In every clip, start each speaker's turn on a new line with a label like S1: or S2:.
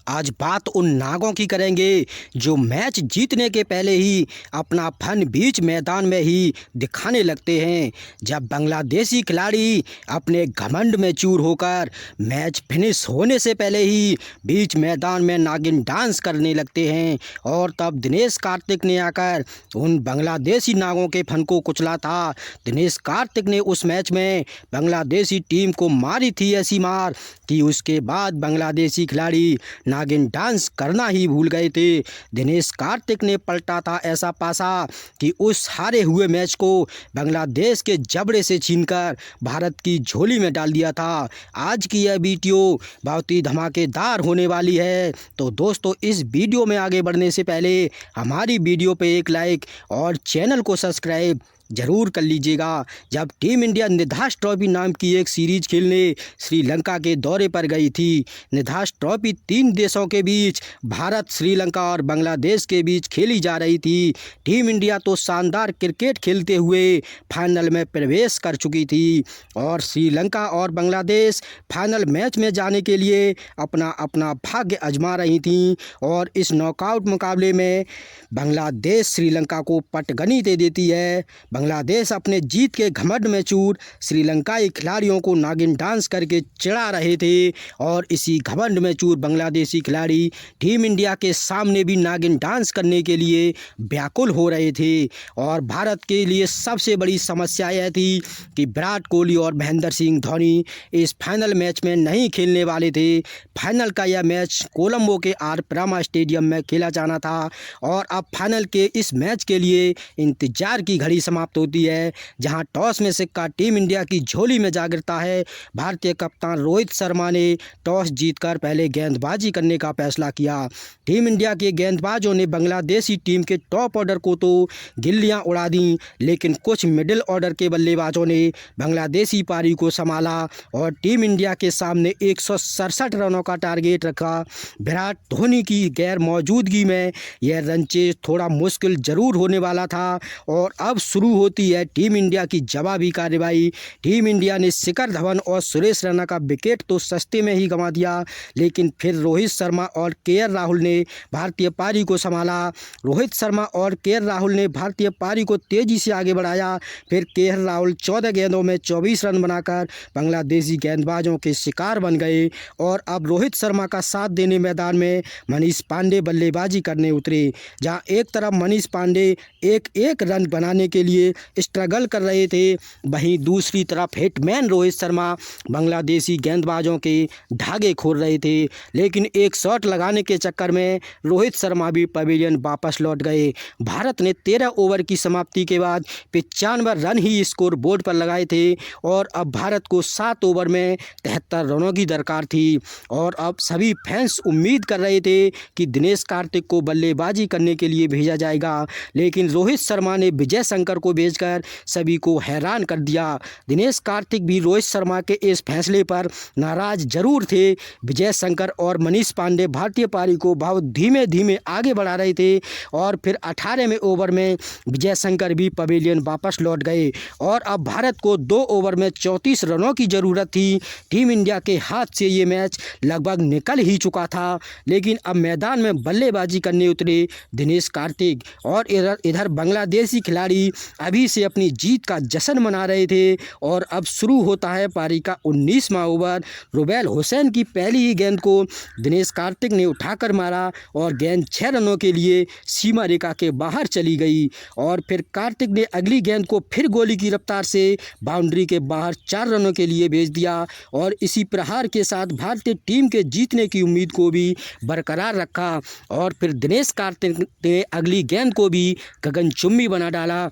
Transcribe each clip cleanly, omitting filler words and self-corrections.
S1: आज बात उन नागों की करेंगे जो मैच जीतने के पहले ही अपना फन बीच मैदान में ही दिखाने लगते हैं। जब बांग्लादेशी खिलाड़ी अपने घमंड में चूर होकर मैच फिनिश होने से पहले ही बीच मैदान में नागिन डांस करने लगते हैं और तब दिनेश कार्तिक ने आकर उन बांग्लादेशी नागों के फन को कुचला था। दिनेश कार्तिक ने उस मैच में बांग्लादेशी टीम को मारी थी ऐसी मार कि उसके बाद बांग्लादेशी खिलाड़ी नागिन डांस करना ही भूल गए थे। दिनेश कार्तिक ने पलटा था ऐसा पासा कि उस हारे हुए मैच को बांग्लादेश के जबड़े से छीनकर भारत की झोली में डाल दिया था। आज की यह वीडियो बहुत ही धमाकेदार होने वाली है, तो दोस्तों इस वीडियो में आगे बढ़ने से पहले हमारी वीडियो पे एक लाइक और चैनल को सब्सक्राइब जरूर कर लीजिएगा। जब टीम इंडिया निधास ट्रॉफी नाम की एक सीरीज खेलने श्रीलंका के दौरे पर गई थी। निधास ट्रॉफी 3 देशों के बीच भारत, श्रीलंका और बांग्लादेश के बीच खेली जा रही थी। टीम इंडिया तो शानदार क्रिकेट खेलते हुए फाइनल में प्रवेश कर चुकी थी और श्रीलंका और बांग्लादेश फाइनल मैच में जाने के लिए अपना अपना भाग्य आजमा रही थी। और इस नॉकआउट मुकाबले में बांग्लादेश श्रीलंका को पटगनी दे देती है। बांग्लादेश अपने जीत के घमंड में चूर श्रीलंकाई खिलाड़ियों को नागिन डांस करके चिढ़ा रहे थे और इसी घमंड में चूर बांग्लादेशी खिलाड़ी टीम इंडिया के सामने भी नागिन डांस करने के लिए व्याकुल हो रहे थे। और भारत के लिए सबसे बड़ी समस्या यह थी कि विराट कोहली और महेंद्र सिंह धोनी इस फाइनल मैच में नहीं खेलने वाले थे। फाइनल का यह मैच कोलंबो के आर प्रामा स्टेडियम में खेला जाना था और अब फाइनल के इस मैच के लिए इंतजार की घड़ी समाप्त होती है, जहां टॉस में सिक्का टीम इंडिया की झोली में जा गिरता है। भारतीय कप्तान रोहित शर्मा ने टॉस जीतकर पहले गेंदबाजी करने का फैसला किया। टीम इंडिया के गेंदबाजों ने बांग्लादेशी टीम के टॉप ऑर्डर को तो गिल्लियां उड़ा दी, लेकिन कुछ मिडिल ऑर्डर के बल्लेबाजों ने बांग्लादेशी पारी को संभाला और टीम इंडिया के सामने 167 रनों का टारगेट रखा। विराट धोनी की गैर मौजूदगी में यह रन चेज थोड़ा मुश्किल जरूर होने वाला था और अब शुरू होती है टीम इंडिया की जवाबी कार्रवाई। टीम इंडिया ने शिखर धवन और सुरेश रैना का विकेट तो सस्ते में ही गंवा दिया, लेकिन फिर रोहित शर्मा और केएल राहुल ने भारतीय पारी को संभाला। रोहित शर्मा और केएल राहुल ने भारतीय पारी को तेजी से आगे बढ़ाया। फिर केएल राहुल 14 गेंदों में 24 रन बनाकर बांग्लादेशी गेंदबाजों के शिकार बन गए और अब रोहित शर्मा का साथ देने मैदान में मनीष पांडे बल्लेबाजी करने उतरे। जहां एक तरफ मनीष पांडे एक एक रन बनाने के लिए स्ट्रगल कर रहे थे, वहीं दूसरी तरफ हिटमैन रोहित शर्मा बांग्लादेशी गेंदबाजों के धागे खोल रहे थे। लेकिन एक शॉट लगाने के चक्कर में रोहित शर्मा भी पवेलियन वापस लौट गए। भारत ने 13 ओवर की समाप्ति के बाद 95 रन ही स्कोर बोर्ड पर लगाए थे और अब भारत को 7 ओवर में 73 रनों की दरकार थी। और अब सभी फैंस उम्मीद कर रहे थे कि दिनेश कार्तिक को बल्लेबाजी करने के लिए भेजा जाएगा, लेकिन रोहित शर्मा ने विजय शंकर को भेजकर सभी को हैरान कर दिया। दिनेश कार्तिक भी रोहित शर्मा के इस फैसले पर नाराज जरूर थे। विजय शंकर और मनीष पांडे भारतीय पारी को बहुत धीमे धीमे आगे बढ़ा रहे थे और फिर 18वें ओवर में विजय शंकर भी पवेलियन वापस लौट गए और अब भारत को 2 ओवर में 34 रनों की ज़रूरत थी। टीम इंडिया के हाथ से ये मैच लगभग निकल ही चुका था, लेकिन अब मैदान में बल्लेबाजी करने उतरे दिनेश कार्तिक और इधर बांग्लादेशी खिलाड़ी अभी से अपनी जीत का जश्न मना रहे थे। और अब शुरू होता है पारी का 19वां ओवर। रुबेल हुसैन की पहली ही गेंद को दिनेश कार्तिक ने उठाकर मारा और गेंद 6 रनों के लिए सीमा रेखा के बाहर चली गई और फिर कार्तिक ने अगली गेंद को फिर गोली की रफ्तार से बाउंड्री के बाहर 4 रनों के लिए भेज दिया और इसी प्रहार के साथ भारतीय टीम के जीतने की उम्मीद को भी बरकरार रखा। और फिर दिनेश कार्तिक ने अगली गेंद को भी गगनचुंबी बना डाला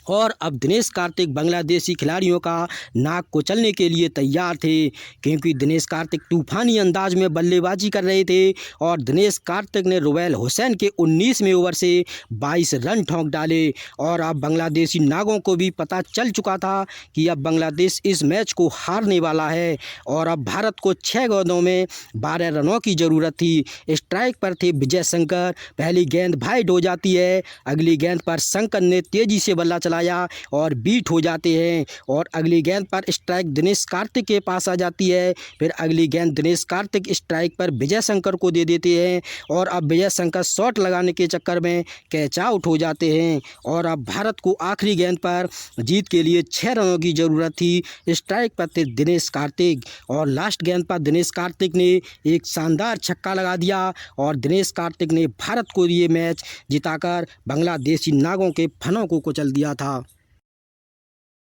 S1: और अब दिनेश कार्तिक बांग्लादेशी खिलाड़ियों का नाक कुचलने के लिए तैयार थे, क्योंकि दिनेश कार्तिक तूफानी अंदाज में बल्लेबाजी कर रहे थे और दिनेश कार्तिक ने रुबेल हुसैन के 19वें ओवर से 22 रन ठोंक डाले। और अब बांग्लादेशी नागों को भी पता चल चुका था कि अब बांग्लादेश इस मैच को हारने वाला है और अब भारत को 6 गेंदों में 12 रनों की ज़रूरत थी। स्ट्राइक पर थे विजय शंकर। पहली गेंद वाइड हो जाती है। अगली गेंद पर शंकर ने तेज़ी से बल्ला चला आया और बीट हो जाते हैं और अगली गेंद पर स्ट्राइक दिनेश कार्तिक के पास आ जाती है। फिर अगली गेंद दिनेश कार्तिक स्ट्राइक पर विजय शंकर को दे देते हैं और अब विजय शंकर शॉट लगाने के चक्कर में कैच आउट हो जाते हैं और अब भारत को आखिरी गेंद पर जीत के लिए 6 रनों की ज़रूरत थी। स्ट्राइक पर थे दिनेश कार्तिक और लास्ट गेंद पर दिनेश कार्तिक ने एक शानदार छक्का लगा दिया और दिनेश कार्तिक ने भारत को ये मैच जिताकर बांग्लादेशी नागों के फनों को कुचल दिया था।